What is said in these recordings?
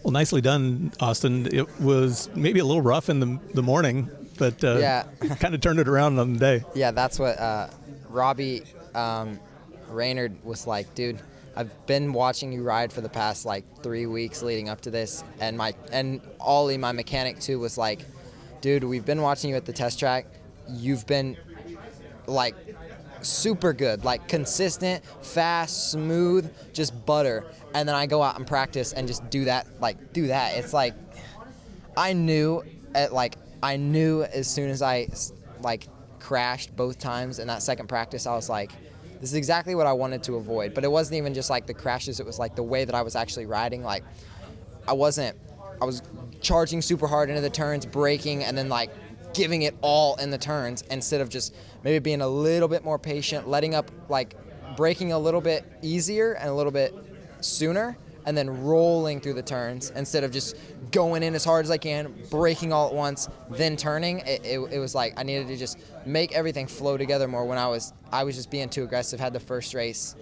Well, nicely done, Austin. It was maybe a little rough in the morning, but Yeah. kind of turned it around on the day. Yeah, that's what Robbie Raynard was like, dude. I've been watching you ride for the past like 3 weeks leading up to this, and Ollie, my mechanic too, was like, dude, we've been watching you at the test track. You've been like super good, like consistent, fast, smooth, just butter. And then I go out and practice and just do that. It's like I knew as soon as I like crashed both times in that second practice, I was like, this is exactly what I wanted to avoid. But it wasn't even just like the crashes, it was like the way that I was actually riding. Like I was charging super hard into the turns, braking, and then like giving it all in the turns instead of just maybe being a little bit more patient, letting up, like braking a little bit easier and a little bit sooner, and then rolling through the turns instead of just going in as hard as I can, braking all at once, then turning. It was like I needed to just make everything flow together more. When I was just being too aggressive. Had the first race,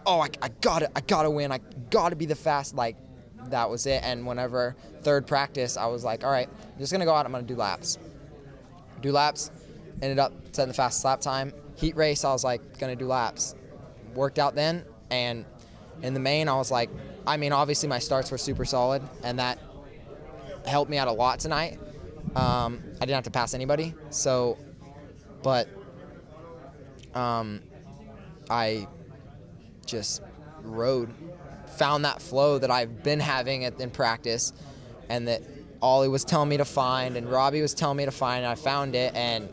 I gotta win, I gotta be the fast, like that was it. And whenever third practice, I was like, all right, I'm just gonna go out, I'm gonna do laps. Ended up setting the fastest lap time. Heat race, I was like, gonna do laps. Worked out then, and in the main, I was like, I mean, obviously my starts were super solid, and that helped me out a lot tonight. I didn't have to pass anybody, but I just rode, found that flow that I've been having in practice, and that Ollie was telling me to find, and Robbie was telling me to find, and I found it, and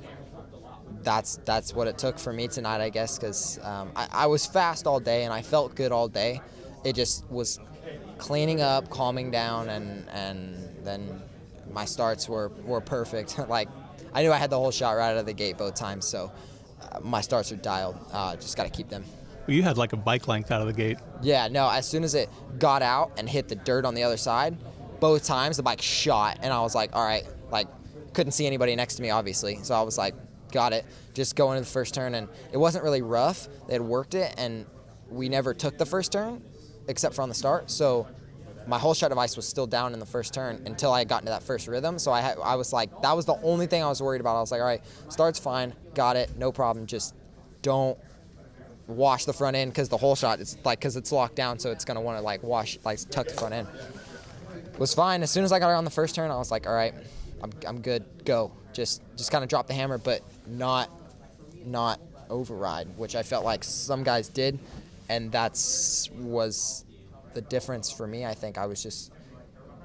that's what it took for me tonight, I guess, because I was fast all day, and I felt good all day. It just was cleaning up, calming down, and then my starts were perfect. Like, I knew I had the whole shot right out of the gate both times, so my starts are dialed. Just got to keep them. Well, you had like a bike length out of the gate. Yeah, no, as soon as it got out and hit the dirt on the other side, both times the bike shot, and I was like, all right, like, couldn't see anybody next to me, obviously, so I was like, got it. Just go into the first turn, and it wasn't really rough. They had worked it, and we never took the first turn, except for on the start, so my whole shot device was still down in the first turn until I got into that first rhythm. So I was like, that was the only thing I was worried about. I was like, all right, start's fine, got it, no problem. Just don't wash the front end, because the whole shot is like, because it's locked down, so it's gonna want to like tuck the front end. It was fine. As soon as I got it on the first turn, I was like, all right, I'm good, go. Just kind of drop the hammer, but not override, which I felt like some guys did, and was the difference for me. I think I was just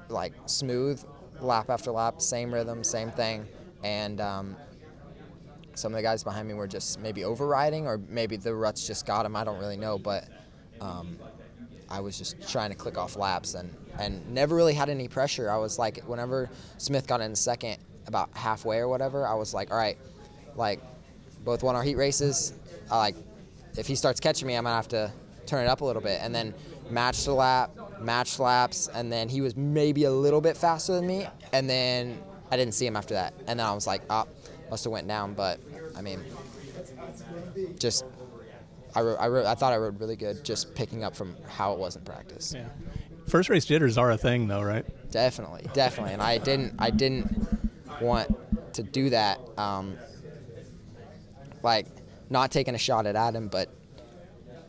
like smooth, lap after lap, same rhythm, same thing, and some of the guys behind me were just maybe overriding, or maybe the ruts just got them. I don't really know, but I was just trying to click off laps and never really had any pressure. I was like, whenever Smith got in second, about halfway or whatever, I was like, all right, like, both won our heat races. If he starts catching me, I'm gonna have to turn it up a little bit, and then matched laps, and then he was maybe a little bit faster than me, and then I didn't see him after that, and then I was like, must have went down. But I mean, just I thought I rode really good, just picking up from how it was in practice. Yeah. First race jitters are a thing, though, right? Definitely, and I didn't want to do that. Like, not taking a shot at Adam, but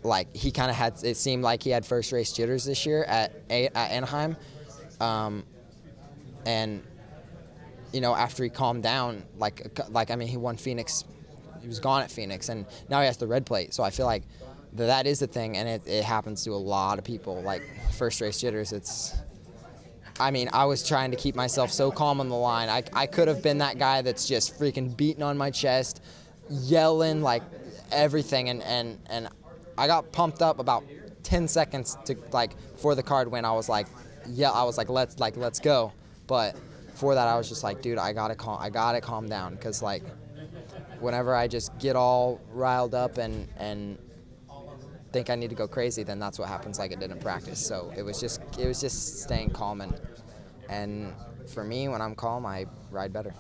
like, he kind of had, it seemed like he had first race jitters this year at Anaheim, and you know, after he calmed down, I mean, he won Phoenix, he was gone at Phoenix, and now he has the red plate. So I feel like that is the thing, and it happens to a lot of people. Like, first race jitters, I mean, I was trying to keep myself so calm on the line. I could have been that guy that's just freaking beating on my chest, yelling, like, everything, and I got pumped up about 10 seconds to, like, before the card went. I was like, let's go. But before that, I was just like, dude, I gotta calm down, because like, whenever I just get all riled up and think I need to go crazy, then that's what happens, like it did in practice. So it was just staying calm, and for me, when I'm calm, I ride better.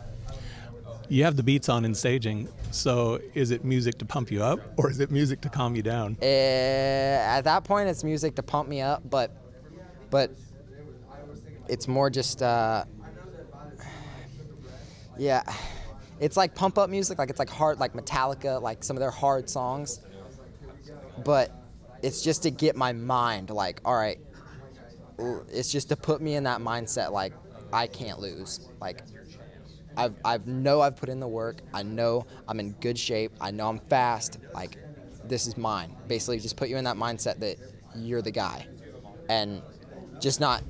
You have the beats on in staging, so is it music to pump you up, or is it music to calm you down? At that point, it's music to pump me up, but it's more just yeah, it's like pump up music, like it's like hard, like Metallica, like some of their hard songs, but it's just to get my mind like, all right, it's just to put me in that mindset like I can't lose. Like I've put in the work. I know I'm in good shape. I know I'm fast. Like this is mine. Basically, just put you in that mindset that you're the guy, and just not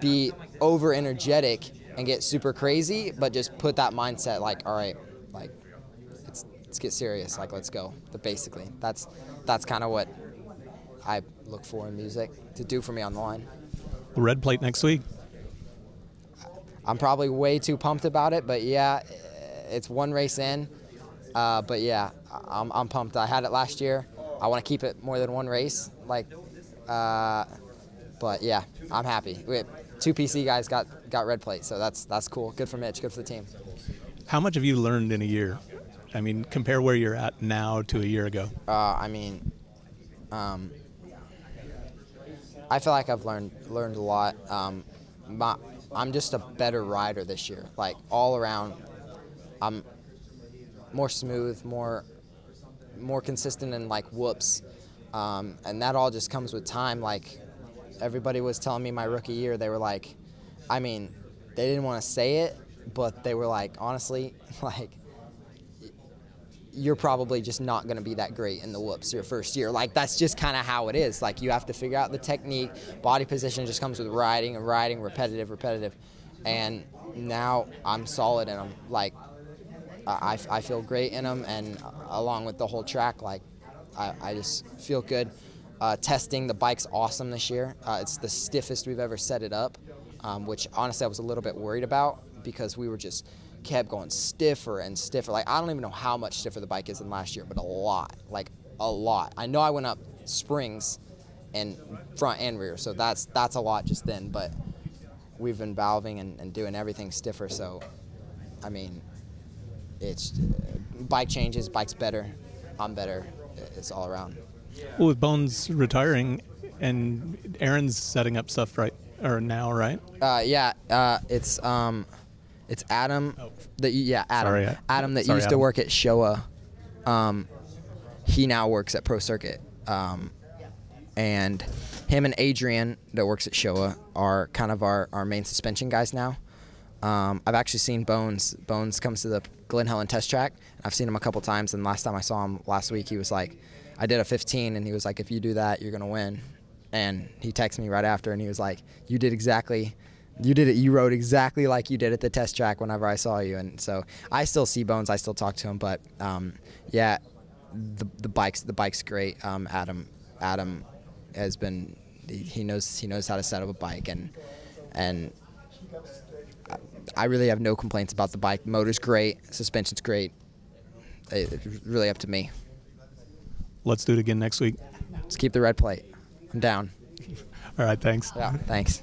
be over energetic and get super crazy, but just put that mindset like, all right, like let's get serious. Like let's go. But basically, that's kind of what I look for in music to do for me on the line. The red plate next week. I'm probably way too pumped about it, but yeah, it's one race in. But yeah, I'm pumped. I had it last year. I want to keep it more than one race. Like, but yeah, I'm happy. Two PC guys got red plate, so that's cool. Good for Mitch. Good for the team. How much have you learned in a year? I mean, compare where you're at now to a year ago. I mean, I feel like I've learned a lot. I'm just a better rider this year. Like all around, I'm more smooth, more consistent in like whoops, and that all just comes with time. Like everybody was telling me my rookie year, they were like, I mean, they didn't want to say it, but they were like, honestly, like you're probably just not going to be that great in the whoops your first year. Like that's just kind of how it is. Like you have to figure out the technique. Body position just comes with riding and riding, repetitive. And now I'm solid in them. Like I feel great in them, and along with the whole track, like I just feel good. Testing, the bike's awesome this year. It's the stiffest we've ever set it up, which honestly I was a little bit worried about because we were just kept going stiffer and stiffer. Like I don't even know how much stiffer the bike is than last year, but a lot, like a lot. I know I went up springs and front and rear, so that's a lot just then, but we've been valving and doing everything stiffer. So I mean, it's bike changes, bike's better, I'm better, it's all around. Well, with Bones retiring and Aaron's setting up stuff now, right? It's Adam. Oh. Adam. Sorry, Adam that sorry, used Adam. to work at Showa. He now works at Pro Circuit. And him and Adrian that works at Showa are kind of our main suspension guys now. I've actually seen Bones. Bones comes to the Glen Helen test track. I've seen him a couple times, and last time I saw him last week, he was like, I did a 15, and he was like, if you do that, you're going to win. And he texted me right after, and he was like, you rode exactly like you did at the test track whenever I saw you. And so I still see Bones, I still talk to him, but yeah, the bike's great. Adam has been, he knows how to set up a bike, and I really have no complaints about the bike. Motor's great, suspension's great. It's really up to me. Let's do it again next week. Let's keep the red plate. I'm down. All right, thanks. Yeah, thanks.